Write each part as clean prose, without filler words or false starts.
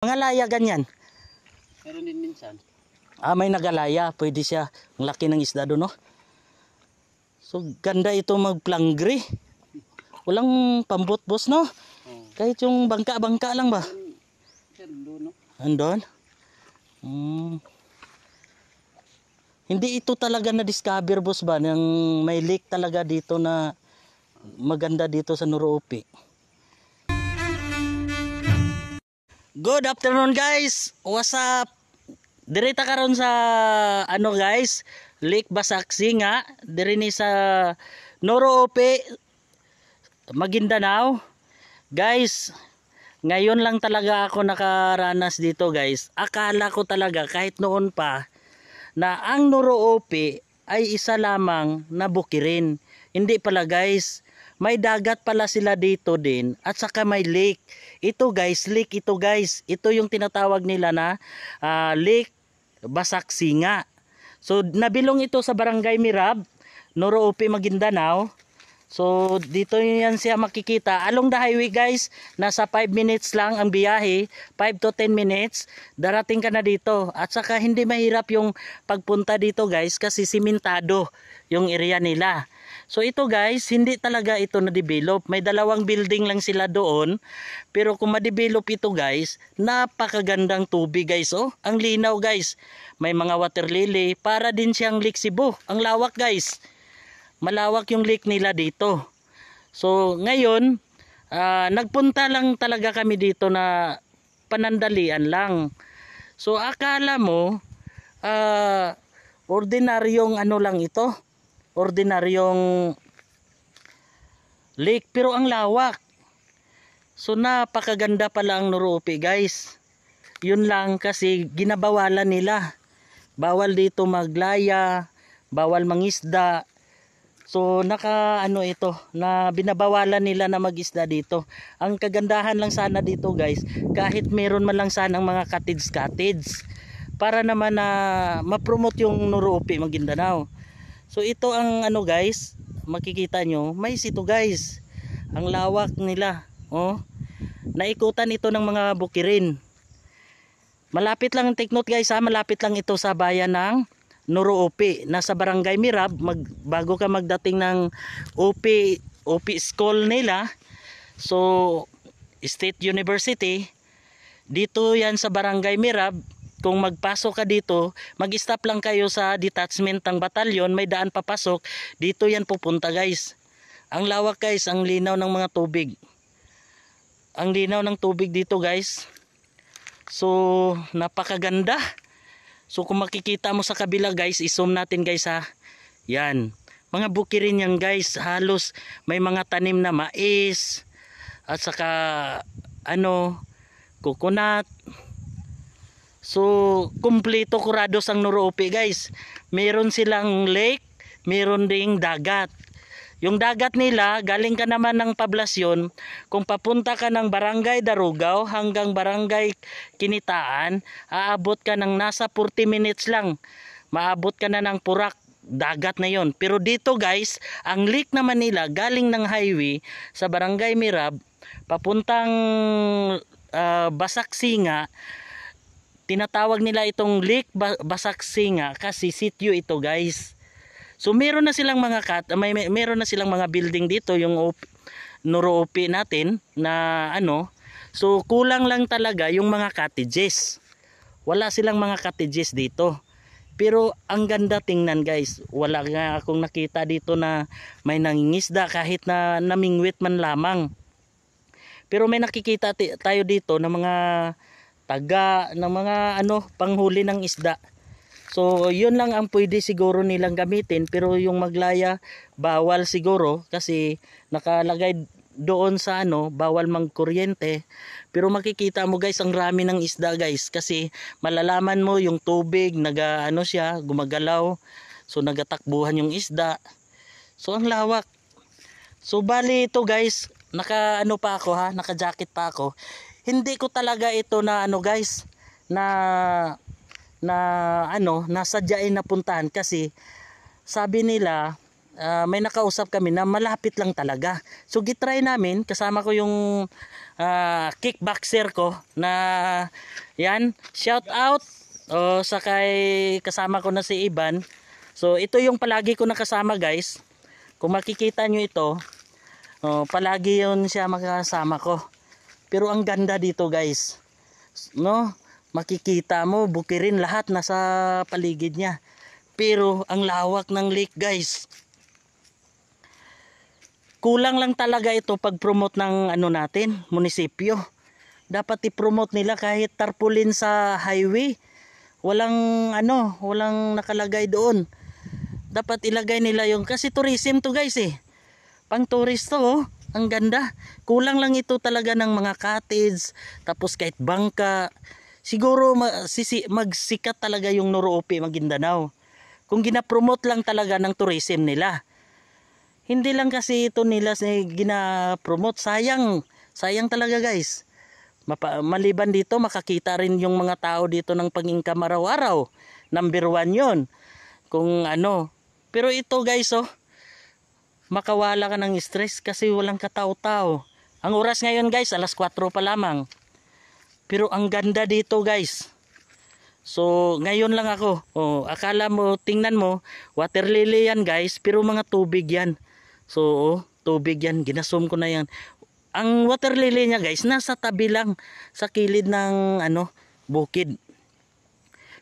Mga laya ganyan. Meron din minsan. May nagalaya. Pwede siya. Ang laki ng isda doon, no? So, ganda ito magplangre. Walang pambot, boss, no? Oh. Kahit yung bangka-bangka lang ba? Sir, doon, no? Andon? Hindi ito talaga na-discover, boss, ba? Nang may lake talaga dito na maganda dito sa Nuruopi. Good afternoon, guys. What's up? Direta karon sa ano, guys, Lake Basaksinga, diri ni sa Nuruopi, Maguindanao. Guys, ngayon lang talaga ako nakaranas dito, guys. Akala ko talaga kahit noon pa na ang Nuruopi ay isa lamang na bukirin. Hindi pala, guys. May dagat pala sila dito din at saka may lake. Ito, guys, lake ito, guys. Ito yung tinatawag nila na Lake Basaksinga. So nabilong ito sa Barangay Mirab, Nuruopi, Maguindanao. So dito yan siya makikita along the highway, guys. Nasa 5 minutes lang ang biyahe, 5 to 10 minutes darating ka na dito. At saka hindi mahirap yung pagpunta dito, guys, kasi simentado yung area nila. So ito, guys, hindi talaga ito na-develop. May dalawang building lang sila doon. Pero kung ma-develop ito, guys, napakagandang tubig, guys. Oh, ang linaw, guys. May mga water lily. Para din siyang Lake Cebu. Ang lawak, guys. Malawak yung lake nila dito. So ngayon, nagpunta lang talaga kami dito na panandalian lang. So akala mo, ordinaryong ano lang ito. Ordinaryong lake, pero ang lawak. So napakaganda pala ang Nuruopi, guys. Yun lang kasi ginabawalan nila. Bawal dito maglaya, bawal mangisda. So naka ano ito, na binabawalan nila na magisda dito. Ang kagandahan lang sana dito, guys, kahit meron man lang sanang mga cottage para naman na ma-promote yung Nuruopi, Maguindanao. So ito ang ano, guys, makikita nyo, mais ito, guys. Ang lawak nila, oh. Naikutan ito ng mga bukirin. Malapit lang, take note, guys, ha, malapit lang ito sa bayan ng Nuruopi. Nasa Barangay Mirab, bago ka magdating ng OP school nila, so State University, dito yan sa Barangay Mirab. Kung magpasok ka dito, mag-stop lang kayo sa detachment ng batalyon, may daan papasok, dito yan pupunta, guys. Ang lawak, guys, ang linaw ng mga tubig. Ang linaw ng tubig dito, guys. So napakaganda. So kung makikita mo sa kabila, guys, i-zoom natin, guys, ha. Yan. Mga bukirin yan, guys. Halos may mga tanim na mais at saka ano, coconut. So kumpleto kurados ang Nuruopi, guys. Meron silang lake, meron ding dagat. Yung dagat nila, galing ka naman ng Poblacion, kung papunta ka ng Barangay Darugao hanggang Barangay Kinitaan, aabot ka ng nasa 40 minutes lang. Maabot ka na ng Purak, dagat na yon. Pero dito, guys, ang lake naman nila, galing ng highway sa Barangay Mirab, papuntang Basaksinga. Tinatawag nila itong Lake Basaksinga kasi sitio ito, guys. So meron na silang mga meron na silang mga building dito, yung Nuruopi natin na ano. So kulang lang talaga yung mga cottages. Wala silang mga cottages dito. Pero ang ganda tingnan, guys. Wala nga akong nakita dito na may nangingisda kahit na namingwit man lamang. Pero may nakikita tayo dito na mga taga, na mga ano, panghuli ng isda. So yun lang ang pwede siguro nilang gamitin, pero yung maglaya bawal siguro kasi nakalagay doon sa ano, bawal mangkuryente. Pero makikita mo, guys, ang rami ng isda, guys, kasi malalaman mo yung tubig ano siya, gumagalaw. So nagatakbuhan yung isda. So ang lawak. So bali ito, guys, naka ano pa ako, ha, naka jacket pa ako. Hindi ko talaga ito na ano, guys, na nasadyain na puntahan kasi sabi nila may nakausap kami na malapit lang talaga. So gitry namin, kasama ko yung kickboxer ko na yan, shout out sa kay kasama ko na si Iban. So ito yung palagi ko nakasama guys. Kung makikita nyo ito, palagi yun siya makasama ko. Pero ang ganda dito guys, no? Makikita mo bukirin lahat nasa paligid niya. Pero ang lawak ng lake guys. Kulang lang talaga ito pag-promote ng ano natin, munisipyo. Dapat i-promote nila kahit tarpaulin sa highway. Walang walang nakalagay doon. Dapat ilagay nila yung kasi tourism to guys eh. Pang tourist to oh. Ang ganda. Kulang lang ito talaga ng mga cottage, tapos kahit bangka. Siguro magsikat talaga yung Nuroope, Maguindanao. Kung gina-promote lang talaga ng tourism nila. Hindi lang kasi ito nila gina-promote. Sayang talaga guys. Maliban dito, makakita rin yung mga tao dito ng pang-income araw-araw. Number 1 yun. Kung ano. Pero ito guys oh. Makawala ka ng stress kasi walang katao-tao. Ang oras ngayon guys, alas 4 pa lamang. Pero ang ganda dito guys. So ngayon lang ako. Akala mo, tingnan mo, water lily yan guys, pero mga tubig yan. So tubig yan, ginasum ko na yan. Ang water lily niya guys, nasa tabi lang sa kilid ng bukid.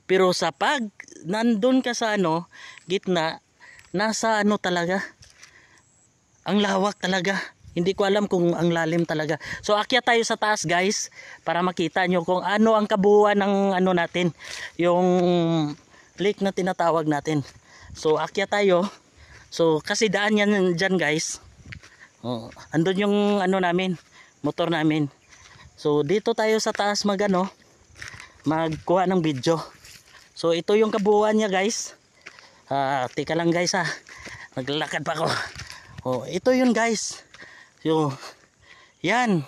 Pero sa pag nandun ka sa gitna, nasa talaga. Ang lawak talaga. Hindi ko alam kung ang lalim talaga. So akyat tayo sa taas guys para makita nyo kung ano ang kabuuan ng natin. Yung lake na tinatawag natin. So akyat tayo. So kasi daan yan dyan guys. Andun yung namin. Motor namin. So dito tayo sa taas magkuha ng video. So ito yung kabuuan niya guys. Tika lang guys ha. Naglalakad pa ako. Ito yun guys. So, yan.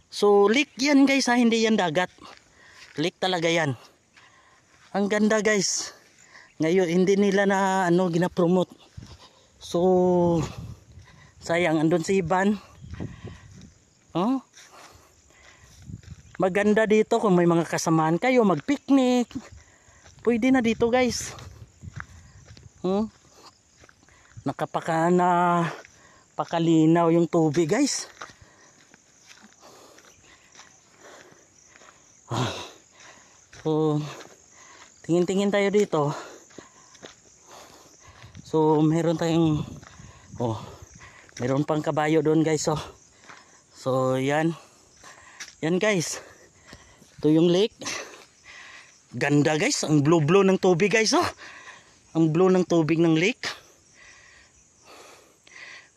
So, lake yan guys ha. Hindi yan dagat. Lake talaga yan. Ang ganda guys. Ngayon, hindi nila na gina-promote. So, sayang. Andun si Iban. Maganda dito kung may mga kasamaan kayo. Mag-picnic. Pwede na dito guys. Pakalinaw yung tubig guys. So tingin-tingin tayo dito. So meron tayong meron pang kabayo doon guys. So yan guys, ito yung lake. Ganda guys, ang blue ng tubig guys. Ang blue ng tubig ng lake.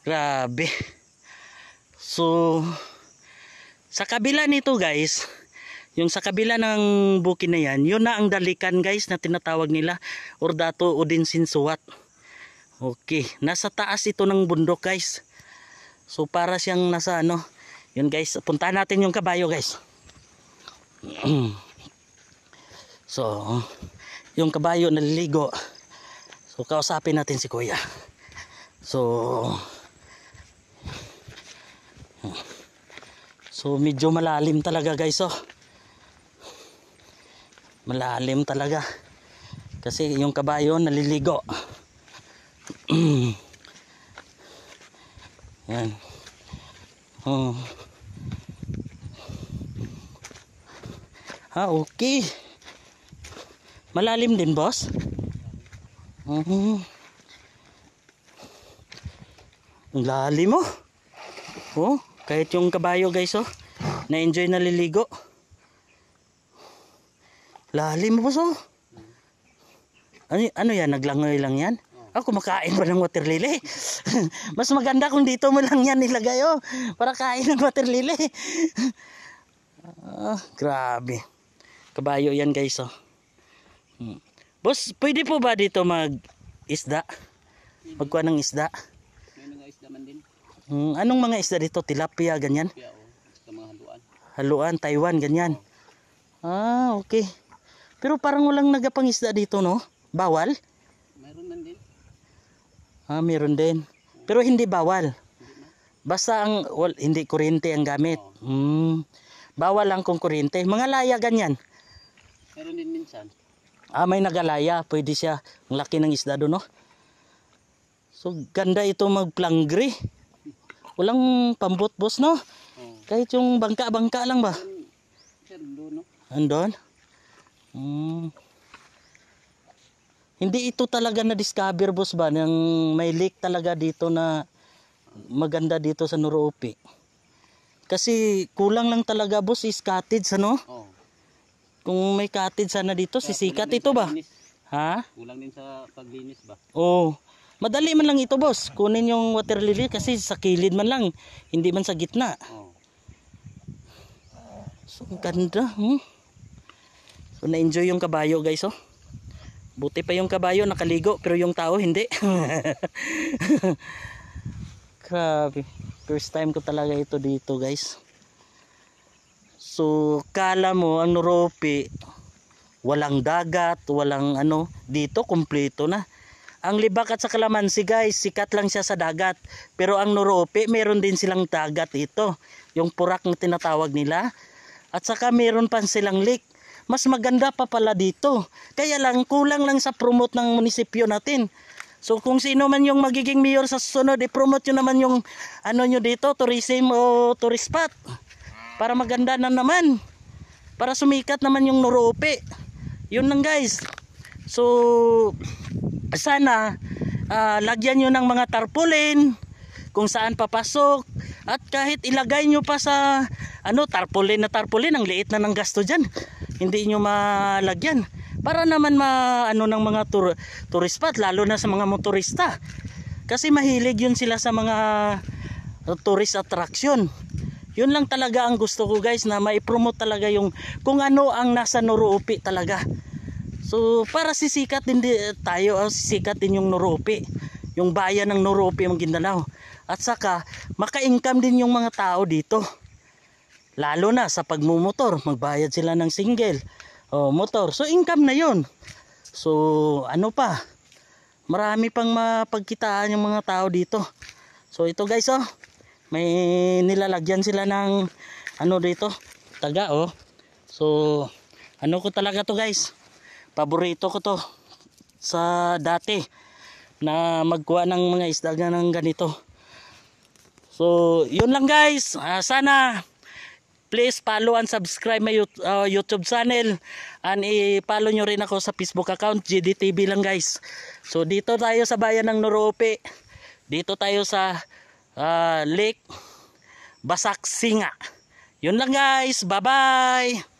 Grabe. So sa kabila nito guys, yung sa kabila ng bukid na yan, yun na ang dalikan guys na tinatawag nila, Ordato Udinsinsuat. Okay, nasa taas ito ng bundok guys. So para siyang nasa yun guys, puntahan natin yung kabayo guys. So yung kabayo naliligo. So kausapin natin si kuya. So medyo malalim talaga guys. Malalim talaga. Kasi yung kabayo naliligo. Yan. Okay. Malalim din boss. Ang lalim mo. Kahit yung kabayo guys na-enjoy naliligo. Lalim mo boss. Ano yan? Naglangoy lang yan? Kumakain pa ng water lily. Mas maganda kung dito mo lang yan nilagay para kain ng water lily. Grabe. Kabayo yan guys. Boss, pwede po ba dito mag-isda? Magkuha ng isda? May mga isda man din. Anong mga isda dito? Tilapia, ganyan? Tilapia sa mga haluan. Haluan, Taiwan, ganyan. Okay. Pero parang walang nagapang isda dito, no? Bawal? Mayroon man din. Ah, meron din. Pero hindi bawal. Hindi na. Basta hindi kuryente ang gamit. Bawal lang kung kuryente. Mga laya ganyan. Meron din minsan. Ah, may nagalaya. Pwede siya. Ang laki ng isda doon, no? So, ganda ito magplangri. Walang pambot, boss, no? Oh. Kahit yung bangka-bangka lang ba? Sir, doon, no? Andon? Hindi ito talaga na-discover, boss, ba? Nang may lake talaga dito na maganda dito sa Nuruopi. Kasi kulang lang talaga, boss, is cottage, ano? Oh. Kung may cottage sana dito, sisikat ito ba? Ha? Kulang din sa paglinis ba? Oo. Madali man lang ito, boss. Kunin yung water lily kasi sa kilid man lang. Hindi man sa gitna. Oh. So, ang ganda. So, na-enjoy yung kabayo, guys, oh. Buti pa yung kabayo nakaligo, pero yung tao hindi. Grabe. First time ko talaga ito dito, guys. So, kala mo, ang Nuruopi, walang dagat, walang ano. Dito, kumpleto na. Ang Libak at sa Kalamansi, guys, sikat lang siya sa dagat. Pero ang Nuruopi, meron din silang dagat ito. Yung Purak na tinatawag nila. At saka meron pa silang lake. Mas maganda pa pala dito. Kaya lang, kulang lang sa promote ng munisipyo natin. So kung sino man yung magiging mayor sa susunod, i-promote nyo naman yung ano nyo dito, tourism o tourist spot. Para maganda na naman. Para sumikat naman yung Nuruopi. Yun lang, guys. So sana lagyan nyo ng mga tarpaulin kung saan papasok. At kahit ilagay nyo pa sa tarpaulin, ang liit na ng gasto dyan. Hindi nyo malagyan. Para naman ng mga tourist spot, lalo na sa mga motorista. Kasi mahilig yun sila sa mga tourist attraction. Yun lang talaga ang gusto ko, guys, na maipromote talaga yung kung ano ang nasa Nuruopi talaga. So para sisikat din tayo, sisikat din yung Nuruopi. Yung bayan ng Nuruopi, Maguindanao. At saka maka-income din yung mga tao dito. Lalo na sa pagmumotor, magbayad sila ng single motor. So income na yun. So ano pa, marami pang mapagkitaan yung mga tao dito. So ito, guys, may nilalagyan sila ng dito, taga, So ano ko talaga to, guys, paborito ko to sa dati na magkuha ng mga isda ng ganito. So yun lang, guys. Sana please follow and subscribe my YouTube channel. And i-follow nyo rin ako sa Facebook account, GDTV lang, guys. So dito tayo sa bayan ng Nuruopi. Dito tayo sa Lake Basaksinga. Yun lang, guys. Bye-bye.